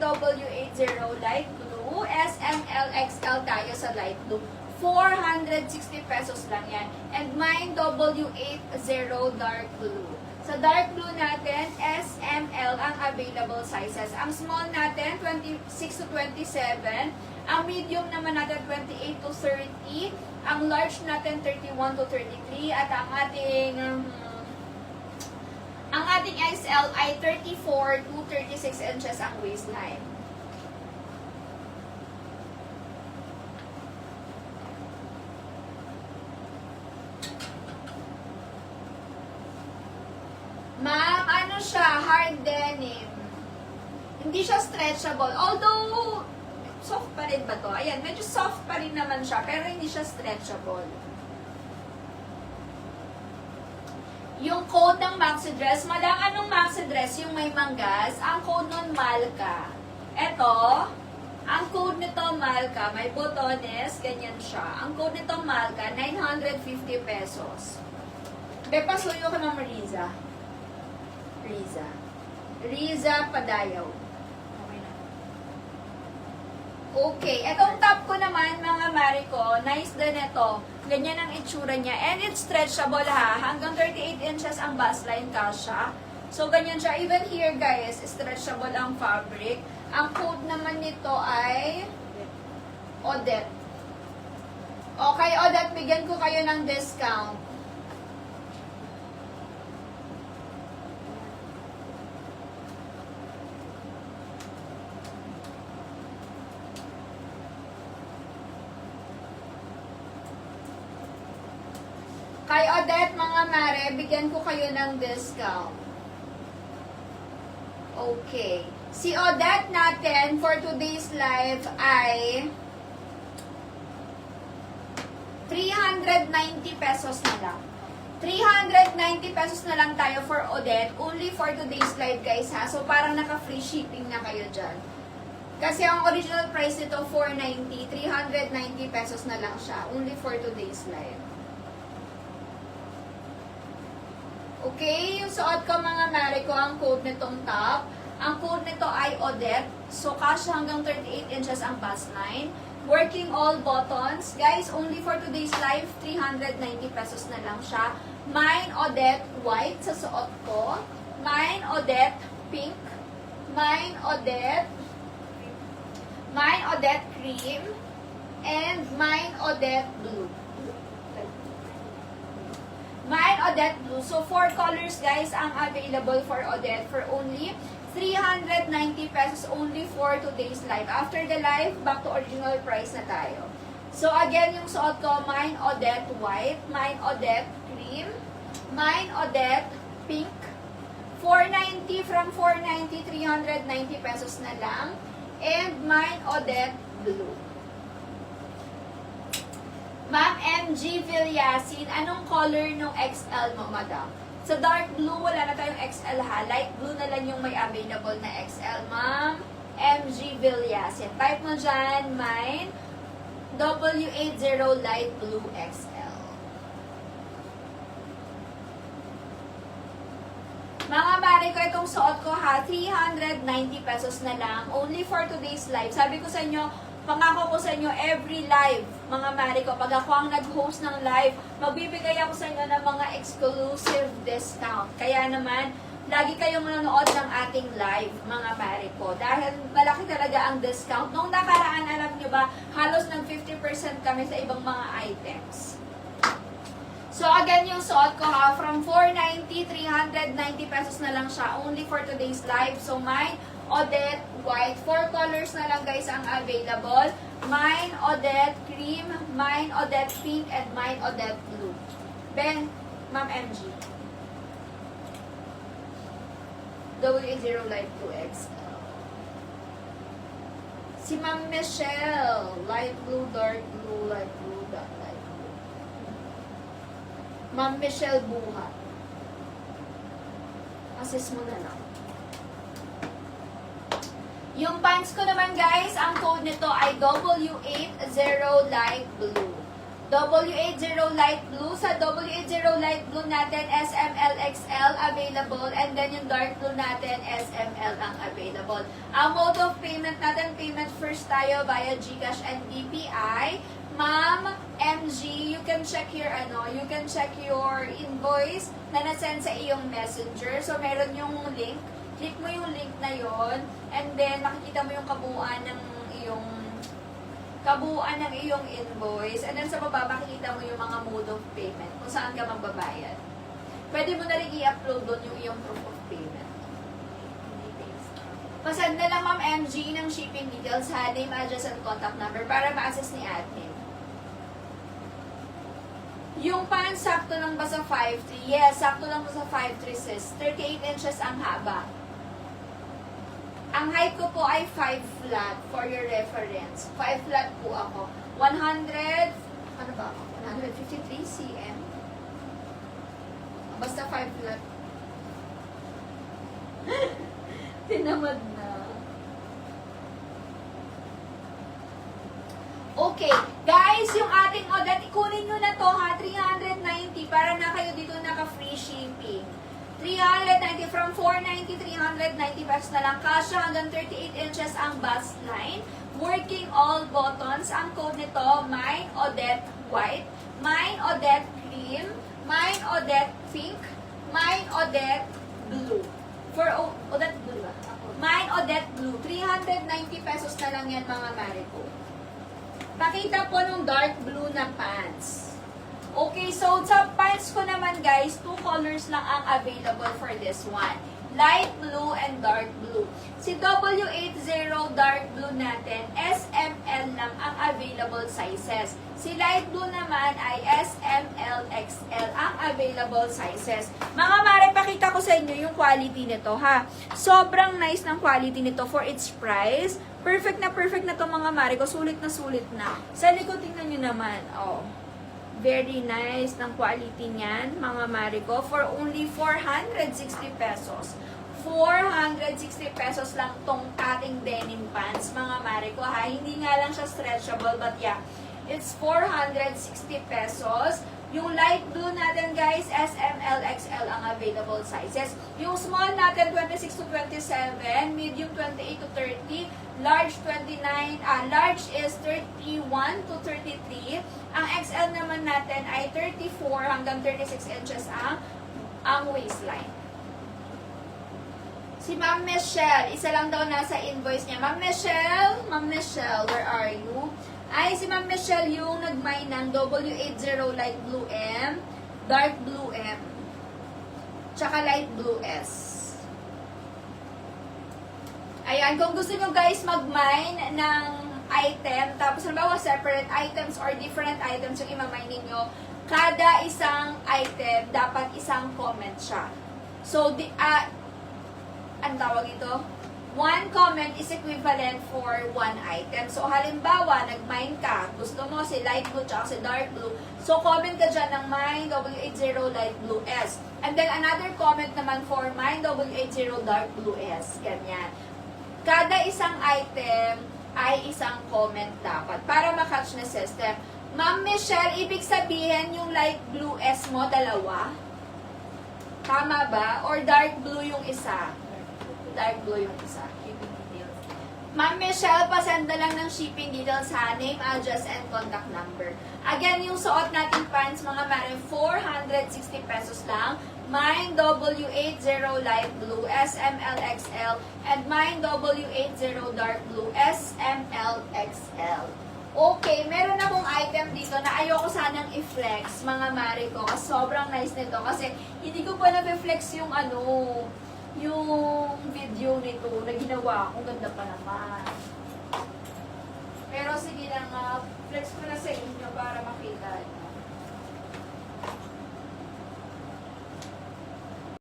W80 light blue. SML XL tayo sa light blue. 460 pesos lang yan. And mine W80 dark blue. Sa dark blue natin, SML ang available sizes. Ang small natin, 26 to 27. Ang medium naman natin, 28 to 30. Ang large natin, 31 to 33. At ang ating XL ay 34 to 36 inches ang waistline. Ma'am, ano siya? Hard denim. Hindi siya stretchable. Although, soft pa rin ba to? Ayan, medyo soft pa rin naman siya, pero hindi siya stretchable. Yung code ng maxi dress, madam, anong maxi dress? Yung may manggas, ang code nun Malka. Eto, ang code nito Malka, may botones, ganyan siya. Ang code nito Malka, 950 pesos. Bepa, suyo ka Ma'am Riza. Riza Padayaw. Okay na. Okay, etong top ko naman, mga Mariko, nice din ito. Ganyan ang itsura niya. And it's stretchable ha. Hanggang 38 inches ang bust line kasha. So, ganyan siya. Even here, guys, stretchable ang fabric. Ang code naman nito ay Odette. Okay, Odette, bigyan ko kayo ng discount. Kay Odette, mga mare, bigyan ko kayo ng discount. Okay. Si Odette natin for today's live ay 390 pesos na lang. 390 pesos na lang tayo for Odette. Only for today's live, guys, ha? So, parang naka-free shipping na kayo dyan. Kasi ang original price nito, 490. 390 pesos na lang siya. Only for today's live. Okay, yung suot ko mga mare ko, ang code nitong top. Ang code nito ay Odette. So, kasha hanggang 38 inches ang bust line. Working all buttons. Guys, only for today's live, 390 pesos na lang siya. Mine Odette white sa suot ko. Mine Odette pink. Mine Odette cream. And mine Odette blue. Mine Odette blue. So, 4 colors, guys, ang available for Odette for only 390 pesos only for today's live. After the live, back to original price na tayo. So, again, yung suot ko, mine Odette white, mine Odette cream, mine Odette pink. 490 from 490, 390 pesos na lang. And mine Odette blue. Ma'am MG Villasin, anong color nung XL mo, madam? Sa dark blue, wala na tayong XL ha. Light blue na lang yung may available na XL, ma'am. MG Villasin. Type mo dyan, mine, W80 light blue XL. Mga pare ko, itong suot ko ha, 390 pesos na lang. Only for today's live. Sabi ko sa inyo, pangako ko sa inyo, every live, mga mare ko, pag ako ang nag-host ng live, magbibigay ako sa inyo ng mga exclusive discount. Kaya naman, lagi kayong manonood ng ating live, mga mare ko. Dahil malaki talaga ang discount. Noong nakaraan, alam nyo ba, halos ng 50% kami sa ibang mga items. So, again, yung suot ko ha, from 490, 390 pesos na lang siya, only for today's live. So, mine, Odette white. 4 colors na lang, guys, ang available. Mine Odette cream, mine Odette pink, and mine Odette blue. Ben, Ma'am MG. W80 light blue XL. Si Ma'am Michelle, light blue, dark blue, light blue, dark light blue. Ma'am Michelle Buhat. Assist mo na lang. Yung pants ko naman, guys, ang code nito ay W80 light blue. W80 light blue. Sa W80 light blue natin, SML, XL available. And then yung dark blue natin, SML ang available. Ang mode of payment natin, payment first tayo via GCash and BPI. Ma'am MG, you can check your you can check your invoice na nasend sa iyong messenger. So meron yung link. Click mo yung link na yon, and then makikita mo yung kabuuan ng iyong invoice, and then sa baba makikita mo yung mga mode of payment kung saan ka magbabayad. Pwede mo na rin i-upload doon yung iyong proof of payment. Pasend na lang Ma'am MG ng shipping details, ha, name, address, and contact number para ma-access ni admin. Yung pants, sakto lang ba sa 5'3"? Yes, sakto lang ba sa 5'3", sis. 38 inches ang haba. Ang height ko po ay 5 flat for your reference. 5 flat po ako. 153 cm. Basta 5 flat. Tinamad na. Okay. Guys, yung ating order, ikunin nyo na to ha. 390 para na kayo dito naka-free shipping. 390 from 490, 390 pesos na lang. Kasha hanggang 38 inches ang bust line. Working all buttons. Ang code nito, Mine Odette White, Mine Odette Cream, Mine Odette Pink, Mine Odette Blue. For Odette Blue ba? Mine Odette Blue. 390 pesos na lang yan mga Marico. Pakita po nung dark blue na pants. Okay, so sa pants ko naman guys, 2 colors lang ang available for this one. Light blue and dark blue. Si W80 dark blue natin, SML lang ang available sizes. Si light blue naman ay SML, XL ang available sizes. Mga mare, pakita ko sa inyo yung quality nito ha. Sobrang nice ng quality nito for its price. Perfect na to mga mare ko. Sulit na. Sa likod, tingnan nyo naman. Oh. Very nice ng quality niyan, mga Marico, for only 460 pesos. 460 pesos lang tong ating denim pants, mga Marico, ha? Hindi nga lang siya stretchable, but yeah, it's 460 pesos. Yung light blue natin, guys, SML, XL ang available sizes. Yung small natin, 26 to 27, medium 28 to 30, large 29, large is 31 to 33. Ang XL naman natin ay 34 hanggang 36 inches ang waistline. Si Ma'am Michelle, isa lang daw nasa invoice niya. Ma'am Michelle, where are you? Ay, si Ma'am Michelle yung nag-mine ng W80 light blue M, dark blue M, tsaka light blue S. Ayan, kung gusto nyo guys mag-mine ng item, tapos halimbawa separate items or different items yung imamine ninyo, kada isang item, dapat isang comment siya. So, ang tawag ito? One comment is equivalent for one item. So, halimbawa, nag-mine ka, gusto mo si light blue tsaka si dark blue, so comment ka dyan ng mine W80 light blue S. And then, another comment naman for mine W80 dark blue S. Ganyan. Kada isang item ay isang comment dapat para makatch na system. Ma'am Michelle, ibig sabihin yung light blue S mo, dalawa? Tama ba? Or dark blue yung isa? Dark blue yung isa. Ma'am Michelle, pasenda lang ng shipping details ha. Name, address, and contact number. Again, yung suot natin pants, mga mare, 460 pesos lang. Mine W80 light blue, SML, XL. And mine W80 dark blue, SML, XL. Okay, meron akong item dito na ayoko sanang i-flex, mga mare ko. Kasi sobrang nice nito. Kasi hindi ko pa na-flex yung yung video nito na ginawa ko, ganda pa naman. Pero sige lang, flex ko na sa inyo para makita.